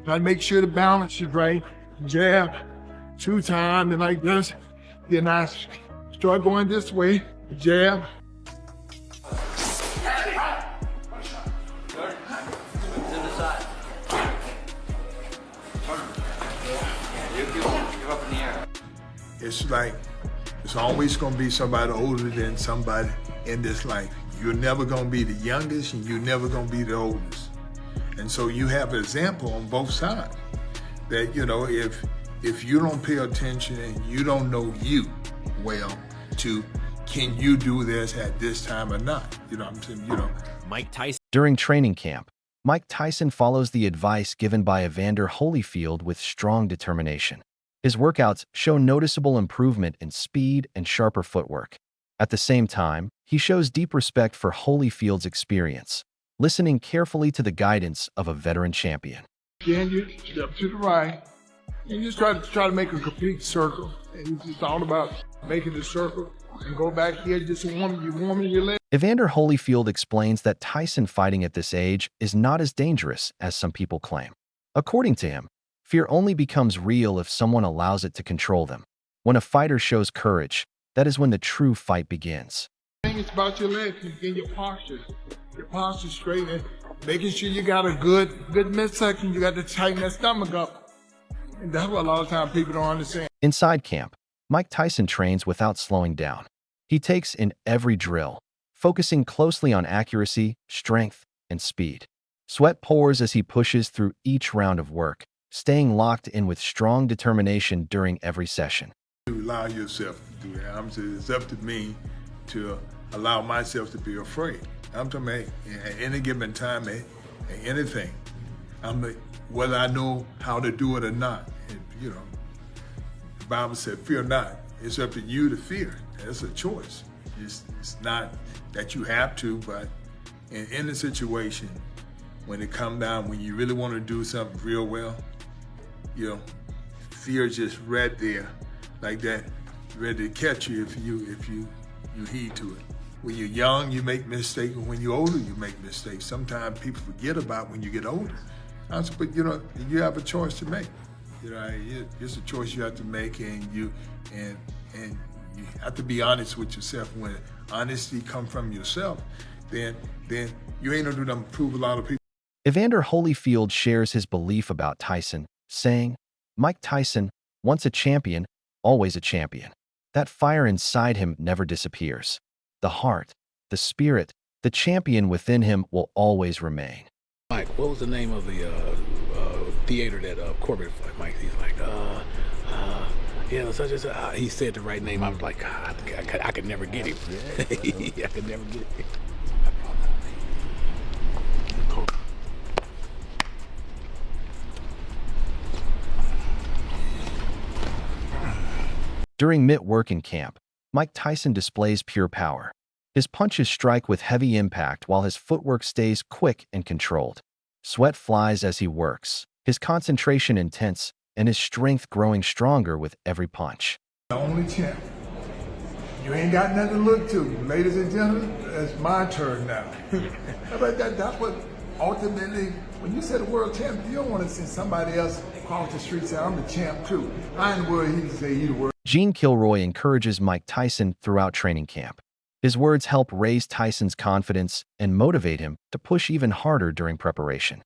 Try to make sure the balance is right. Jab, 2 times, and like this. Then I start going this way, jab. It's like, it's always gonna be somebody older than somebody in this life. You're never gonna be the youngest and you're never gonna be the oldest. And so you have an example on both sides that, you know, if you don't pay attention and you don't know you well to, can you do this at this time or not? You know what I'm saying? You know. Mike Tyson. During training camp, Mike Tyson follows the advice given by Evander Holyfield with strong determination. His workouts show noticeable improvement in speed and sharper footwork. At the same time, he shows deep respect for Holyfield's experience, listening carefully to the guidance of a veteran champion. Then you step to the right, and you just try to make a complete circle. And it's just all about making the circle and go back here, just warming your leg. Evander Holyfield explains that Tyson fighting at this age is not as dangerous as some people claim. According to him, fear only becomes real if someone allows it to control them. When a fighter shows courage, that is when the true fight begins. It's about your legs and getting your posture straight, and making sure you got a good midsection. You got to tighten that stomach up. And that's what a lot of times people don't understand. Inside camp, Mike Tyson trains without slowing down. He takes in every drill, focusing closely on accuracy, strength, and speed. Sweat pours as he pushes through each round of work, staying locked in with strong determination during every session. You allow yourself to do that. It's up to me to allow myself to be afraid. I'm talking about at any given time, at anything. Whether I know how to do it or not. You know, the Bible said, fear not. It's up to you to fear. That's a choice. It's not that you have to, but in any situation, when it comes down, when you really want to do something real well, you know, fear is just right there, like that, ready to catch you if you heed to it. When you're young, you make mistakes, and when you're older, you make mistakes. Sometimes people forget about when you get older. But you know, you have a choice to make. You know, it's a choice you have to make, and you have to be honest with yourself. When honesty comes from yourself, then you ain't gonna do nothing to prove a lot of people. Evander Holyfield shares his belief about Tyson, saying, "Mike Tyson, once a champion, always a champion. That fire inside him never disappears. The heart, the spirit, the champion within him will always remain." Mike, what was the name of the theater that Corbett fought? Mike, he's like, yeah, such and such. He said the right name. I was like, God, I could never get him. I could never get him. During mitt work in camp, Mike Tyson displays pure power. His punches strike with heavy impact while his footwork stays quick and controlled. Sweat flies as he works, his concentration intense, and his strength growing stronger with every punch. The only champ. You ain't got nothing to look to. Ladies and gentlemen, it's my turn now. But that's what ultimately, when you say the world champ, you don't want to see somebody else across the street say, I'm the champ too. I ain't the word he can say he's the world. Gene Kilroy encourages Mike Tyson throughout training camp. His words help raise Tyson's confidence and motivate him to push even harder during preparation.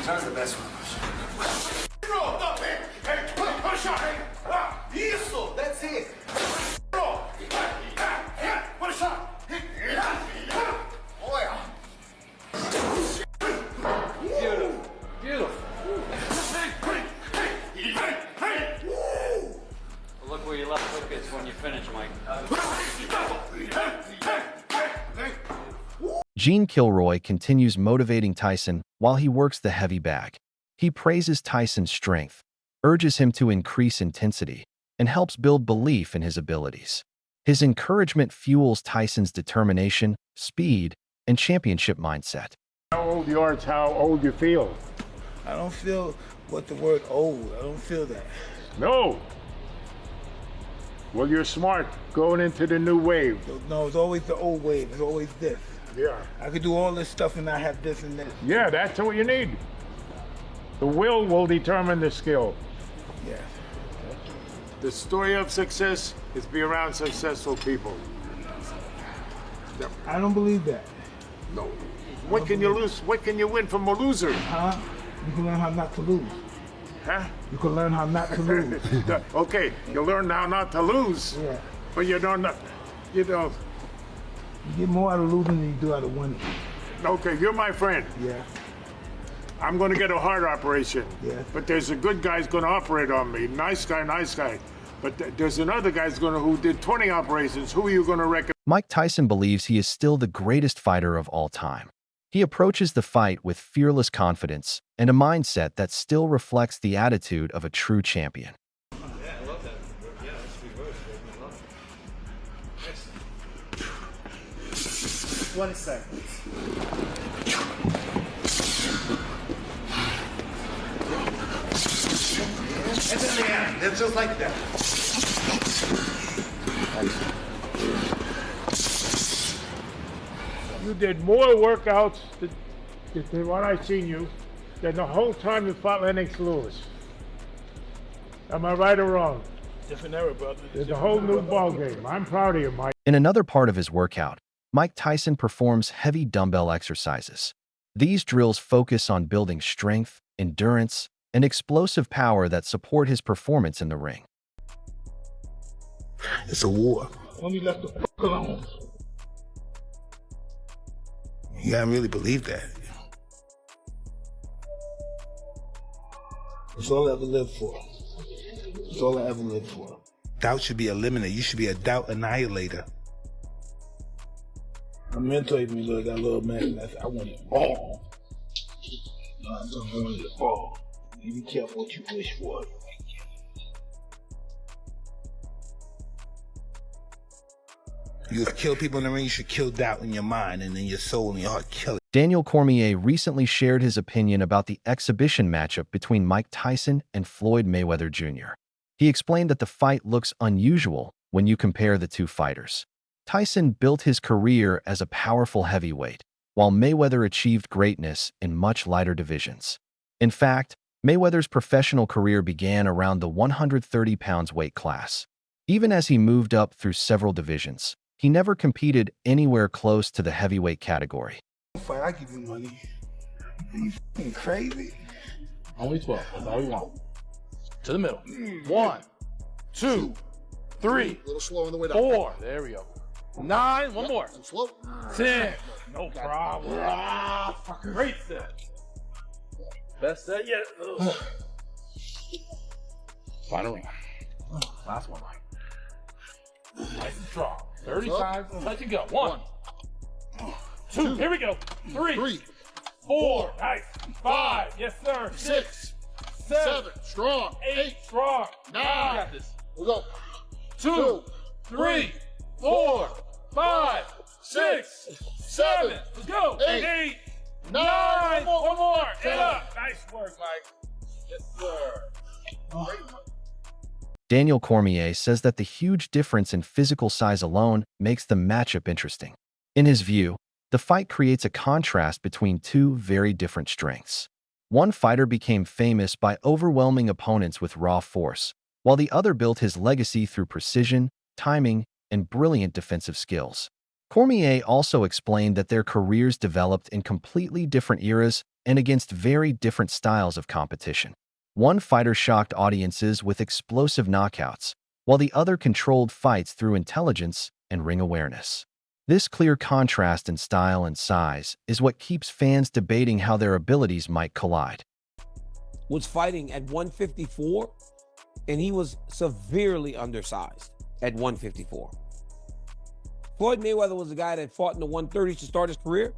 That's the best one. That's it. Beautiful. Look where your left hook is when you finish, Mike. Gene Kilroy continues motivating Tyson while he works the heavy bag. He praises Tyson's strength, urges him to increase intensity, and helps build belief in his abilities. His encouragement fuels Tyson's determination, speed, and championship mindset. How old you are, it's how old you feel. I don't feel what the word old. I don't feel that. No. Well, you're smart going into the new wave. No, it's always the old wave. It's always this. Yeah. I could do all this stuff and not have this and this. Yeah, that's what you need. The will determine the skill. Yes. The story of success is be around successful people. I don't believe that. No. What can you lose? What can you win from a loser? Huh? You can learn how not to lose. Huh? You can learn how not to lose. Okay, you learn how not to lose, Yeah. but you don't. You don't. You get more out of losing than you do out of winning. Okay, you're my friend. Yeah. I'm going to get a heart operation. Yeah. But there's a good guy's going to operate on me. Nice guy, nice guy. But there's another guy's who did 20 operations. Who are you going to recommend? Mike Tyson believes he is still the greatest fighter of all time. He approaches the fight with fearless confidence and a mindset that still reflects the attitude of a true champion. 20 seconds. And then the end. It's just like that. You did more workouts than what I've seen you than the whole time you fought Lennox Lewis. Am I right or wrong? Different era, brother. It's a whole new ball game. I'm proud of you, Mike. In another part of his workout, Mike Tyson performs heavy dumbbell exercises. These drills focus on building strength, endurance, and explosive power that support his performance in the ring. It's a war. When you left the fuck alone. You gotta really believe that. It's all I ever lived for. It's all I ever lived for. Doubt should be eliminated. You should be a doubt annihilator. My mentor told me, look, I got a little man, and I want it all. No, I want it all. You be careful what you wish for. You kill people in the ring, you should kill doubt in your mind, and then your soul and your heart kill it. Daniel Cormier recently shared his opinion about the exhibition matchup between Mike Tyson and Floyd Mayweather Jr. He explained that the fight looks unusual when you compare the two fighters. Tyson built his career as a powerful heavyweight, while Mayweather achieved greatness in much lighter divisions. In fact, Mayweather's professional career began around the 130 pounds weight class. Even as he moved up through several divisions, he never competed anywhere close to the heavyweight category. Fight, I give you money. Are you f***ing crazy? Only 12. That's all we want. To the middle. 1, 2, 3. A little slow on the way down. 4. There we go. 9. One more. And slow. 10. No problem. Great set. Best set yet. Ugh. Final round. Last one, Mike. Nice and strong. 35. Touch and go. 1, 2. Here we go. 3, 4. Nice. 5. Yes, sir. 6, 7. Strong. 8. Strong. 9. Got this. We'll go. 2, 3, 4, 5, 6, 7. Let's go. 8, 9. One more. Get up. Nice work, Mike. Yes, sir. Daniel Cormier says that the huge difference in physical size alone makes the matchup interesting. In his view, the fight creates a contrast between two very different strengths. One fighter became famous by overwhelming opponents with raw force, while the other built his legacy through precision, timing, and brilliant defensive skills. Cormier also explained that their careers developed in completely different eras and against very different styles of competition. One fighter shocked audiences with explosive knockouts, while the other controlled fights through intelligence and ring awareness. This clear contrast in style and size is what keeps fans debating how their abilities might collide. Was fighting at 154, and he was severely undersized at 154. Floyd Mayweather was a guy that fought in the 130s to start his career,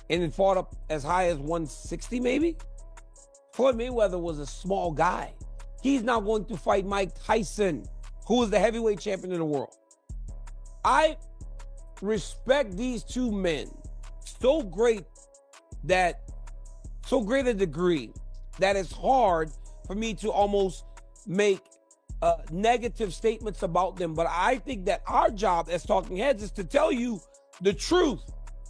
and then fought up as high as 160 maybe. Floyd Mayweather was a small guy. He's now going to fight Mike Tyson, who is the heavyweight champion of the world. I respect these two men so great a degree that it's hard for me to almost make negative statements about them. But I think that our job as talking heads is to tell you the truth,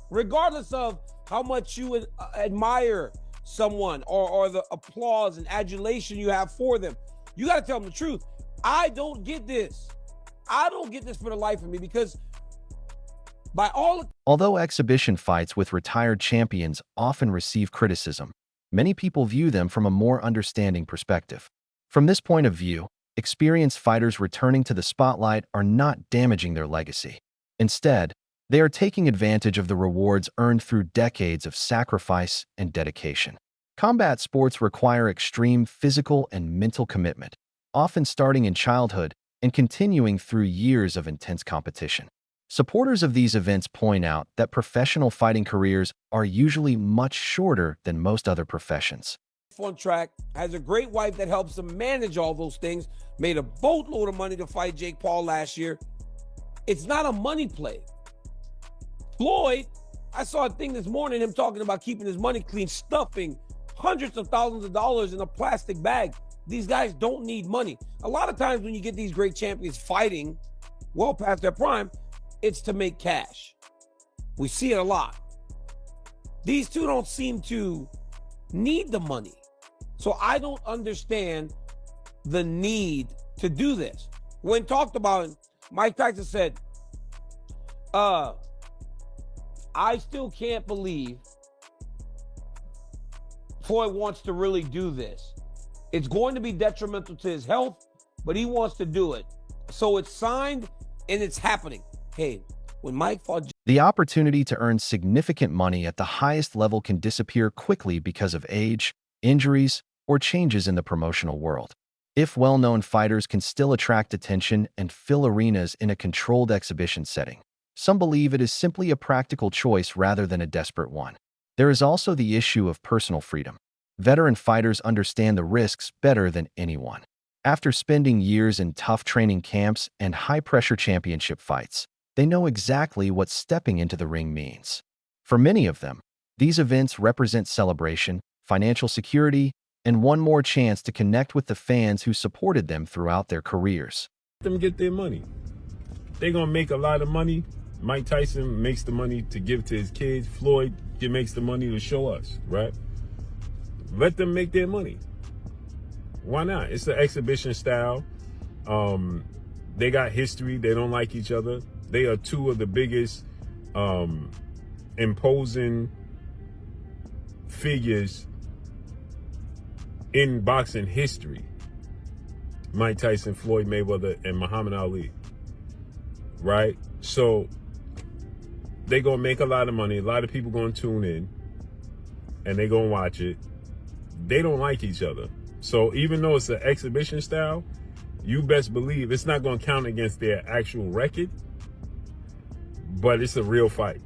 regardless of how much you admire someone or the applause and adulation you have for them. You got to tell them the truth. I don't get this. I don't get this for the life of me, because although exhibition fights with retired champions often receive criticism, many people view them from a more understanding perspective. From this point of view, experienced fighters returning to the spotlight are not damaging their legacy. Instead, they are taking advantage of the rewards earned through decades of sacrifice and dedication. Combat sports require extreme physical and mental commitment, often starting in childhood and continuing through years of intense competition. Supporters of these events point out that professional fighting careers are usually much shorter than most other professions. On track, has a great wife that helps him manage all those things, made a boatload of money to fight Jake Paul last year. It's not a money play. Floyd, I saw a thing this morning, him talking about keeping his money clean, stuffing hundreds of thousands of dollars in a plastic bag. These guys don't need money. A lot of times when you get these great champions fighting well past their prime, it's to make cash. We see it a lot. These two don't seem to need the money. So I don't understand the need to do this. When talked about, Mike Tyson said, I still can't believe Floyd wants to really do this. It's going to be detrimental to his health, but he wants to do it. So it's signed and it's happening. Hey, when Mike fought... The opportunity to earn significant money at the highest level can disappear quickly because of age, injuries, or changes in the promotional world. If well-known fighters can still attract attention and fill arenas in a controlled exhibition setting, some believe it is simply a practical choice rather than a desperate one. There is also the issue of personal freedom. Veteran fighters understand the risks better than anyone. After spending years in tough training camps and high-pressure championship fights, they know exactly what stepping into the ring means. For many of them, these events represent celebration, financial security, and one more chance to connect with the fans who supported them throughout their careers. Let them get their money. They're going to make a lot of money. Mike Tyson makes the money to give to his kids. Floyd makes the money to show us, right? Let them make their money. Why not? It's an exhibition style. They got history. They don't like each other. They are two of the biggest imposing figures in boxing history. Mike Tyson, Floyd Mayweather, and Muhammad Ali. Right? So they're going to make a lot of money. A lot of people going to tune in and they're going to watch it. They don't like each other. So even though it's an exhibition style, you best believe it's not going to count against their actual record, but it's a real fight.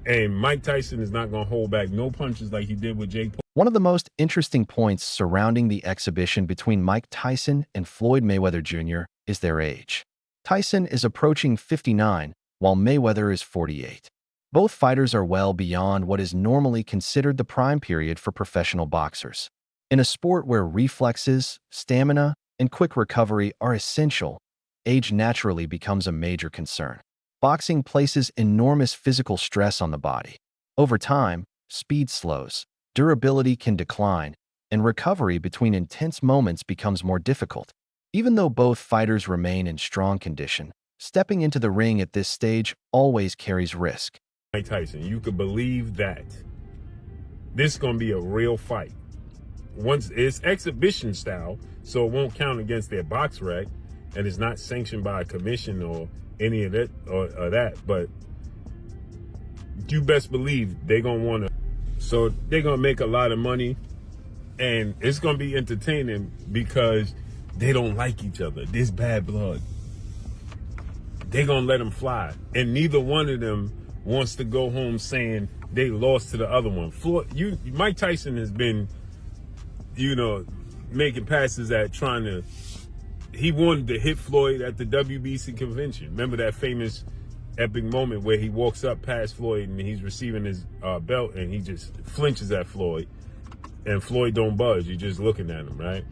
And Mike Tyson is not going to hold back no punches like he did with Jake Paul. One of the most interesting points surrounding the exhibition between Mike Tyson and Floyd Mayweather Jr. is their age. Tyson is approaching 59, while Mayweather is 48. Both fighters are well beyond what is normally considered the prime period for professional boxers. In a sport where reflexes, stamina, and quick recovery are essential, age naturally becomes a major concern. Boxing places enormous physical stress on the body. Over time, speed slows, durability can decline, and recovery between intense moments becomes more difficult. Even though both fighters remain in strong condition, stepping into the ring at this stage always carries risk. Mike Tyson, you could believe that this is going to be a real fight. Once it's exhibition style, so it won't count against their box rec, and it's not sanctioned by a commission or any of that or that. But you best believe they're gonna want to. So they're gonna make a lot of money, and it's gonna be entertaining because they don't like each other. There's bad blood. They're gonna let them fly, and neither one of them wants to go home saying they lost to the other one. Mike Tyson has been you know, making passes at trying to. He wanted to hit Floyd at the WBC convention. Remember that famous epic moment where he walks up past Floyd and he's receiving his belt and he just flinches at Floyd, and Floyd don't budge. You're just looking at him, right?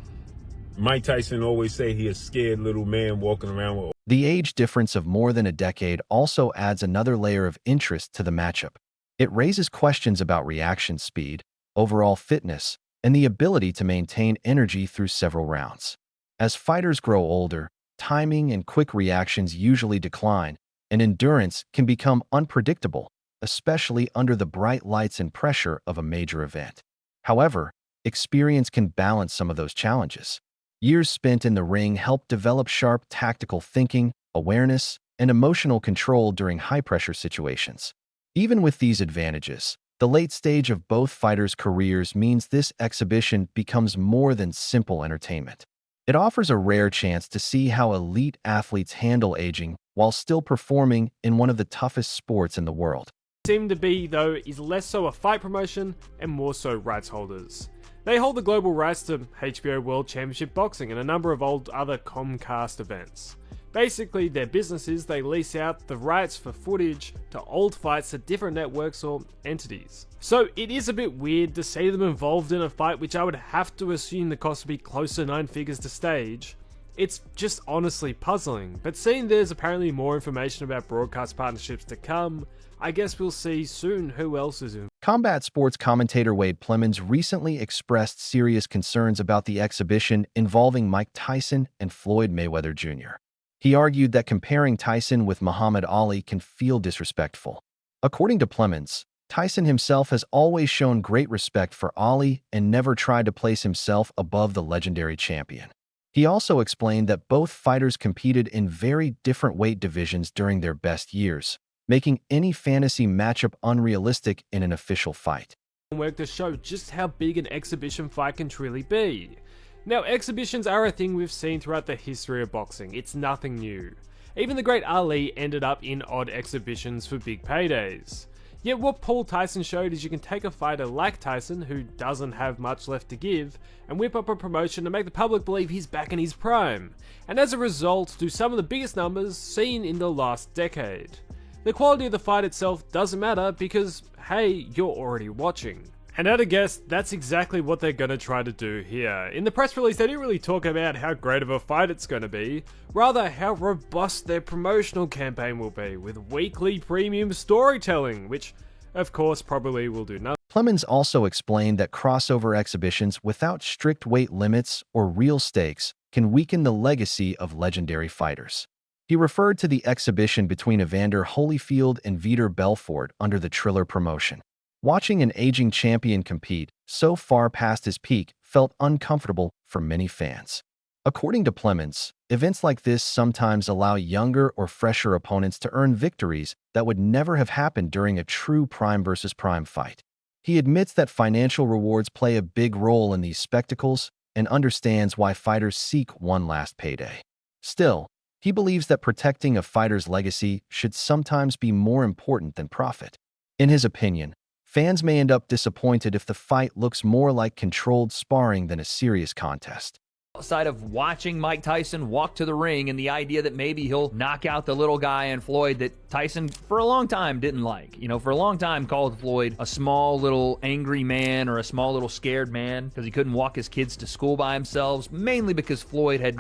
Mike Tyson always say he a scared little man walking around with. The age difference of more than a decade also adds another layer of interest to the matchup. It raises questions about reaction speed, overall fitness, and the ability to maintain energy through several rounds. As fighters grow older, timing and quick reactions usually decline, and endurance can become unpredictable, especially under the bright lights and pressure of a major event. However, experience can balance some of those challenges. Years spent in the ring help develop sharp tactical thinking, awareness, and emotional control during high-pressure situations. Even with these advantages, the late stage of both fighters' careers means this exhibition becomes more than simple entertainment. It offers a rare chance to see how elite athletes handle aging while still performing in one of the toughest sports in the world. Seem to be, though, is less so a fight promotion and more so rights holders. They hold the global rights to HBO World Championship Boxing and a number of other Comcast events. Basically, their business is they lease out the rights for footage to old fights to different networks or entities. So it is a bit weird to see them involved in a fight which I would have to assume the cost would be close to 9 figures to stage. It's just honestly puzzling, but seeing there's apparently more information about broadcast partnerships to come, I guess we'll see soon who else is in. Combat sports commentator Wade Plemons recently expressed serious concerns about the exhibition involving Mike Tyson and Floyd Mayweather Jr. He argued that comparing Tyson with Muhammad Ali can feel disrespectful. According to Plemons, Tyson himself has always shown great respect for Ali and never tried to place himself above the legendary champion. He also explained that both fighters competed in very different weight divisions during their best years, making any fantasy matchup unrealistic in an official fight. Work to show just how big an exhibition fight can truly be. Now, exhibitions are a thing we've seen throughout the history of boxing. It's nothing new. Even the great Ali ended up in odd exhibitions for big paydays. Yet what Paul Tyson showed is you can take a fighter like Tyson, who doesn't have much left to give, and whip up a promotion to make the public believe he's back in his prime, and as a result do some of the biggest numbers seen in the last decade. The quality of the fight itself doesn't matter because, hey, you're already watching. And at a guess, that's exactly what they're going to try to do here. In the press release, they didn't really talk about how great of a fight it's going to be, rather how robust their promotional campaign will be, with weekly premium storytelling, which, of course, probably will do nothing. Plemons also explained that crossover exhibitions without strict weight limits or real stakes can weaken the legacy of legendary fighters. He referred to the exhibition between Evander Holyfield and Vitor Belfort under the Triller promotion. Watching an aging champion compete so far past his peak felt uncomfortable for many fans. According to Plemons, events like this sometimes allow younger or fresher opponents to earn victories that would never have happened during a true prime versus prime fight. He admits that financial rewards play a big role in these spectacles and understands why fighters seek one last payday. Still, he believes that protecting a fighter's legacy should sometimes be more important than profit. In his opinion, fans may end up disappointed if the fight looks more like controlled sparring than a serious contest. Outside of watching Mike Tyson walk to the ring and the idea that maybe he'll knock out the little guy in Floyd that Tyson for a long time didn't like. You know, for a long time called Floyd a small little angry man or a small little scared man because he couldn't walk his kids to school by himself, mainly because Floyd had,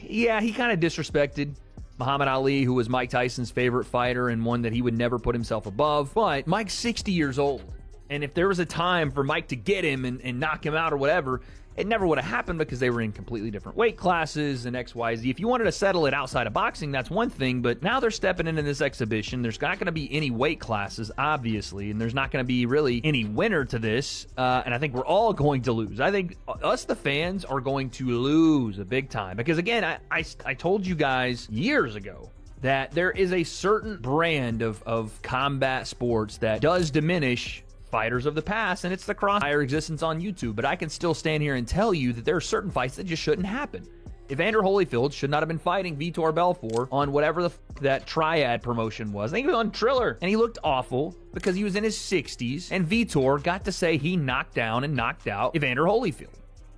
he kind of disrespected Muhammad Ali, who was Mike Tyson's favorite fighter and one that he would never put himself above. But Mike's 60 years old, and if there was a time for Mike to get him and knock him out or whatever, it never would have happened because they were in completely different weight classes and X, Y, Z. If you wanted to settle it outside of boxing, that's one thing, but now they're stepping into this exhibition. There's not going to be any weight classes, obviously, and there's not going to be really any winner to this, and I think we're all going to lose. I think us, the fans, are going to lose a big time because, again, I told you guys years ago that there is a certain brand of combat sports that does diminish fighters of the past, and it's the cross-fire existence on YouTube. But I can still stand here and tell you that there are certain fights that just shouldn't happen. Evander Holyfield should not have been fighting Vitor Belfort on whatever that triad promotion was. I think it was on Triller, and he looked awful because he was in his 60s, and Vitor got to say he knocked down and knocked out Evander Holyfield.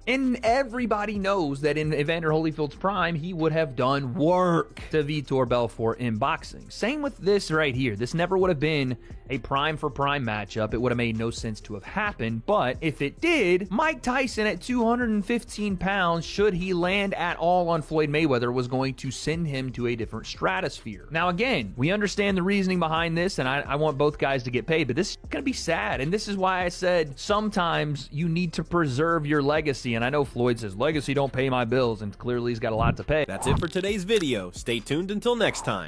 And everybody knows that in Evander Holyfield's prime, he would have done work to Vitor Belfort in boxing. Same with this right here. This never would have been a prime for prime matchup. It would have made no sense to have happened. But if it did, Mike Tyson at 215 pounds, should he land at all on Floyd Mayweather, was going to send him to a different stratosphere. Now again, we understand the reasoning behind this, and I want both guys to get paid, but this is going to be sad. And this is why I said sometimes you need to preserve your legacy. And I know Floyd says, legacy don't pay my bills, and clearly he's got a lot to pay. That's it for today's video. Stay tuned until next time.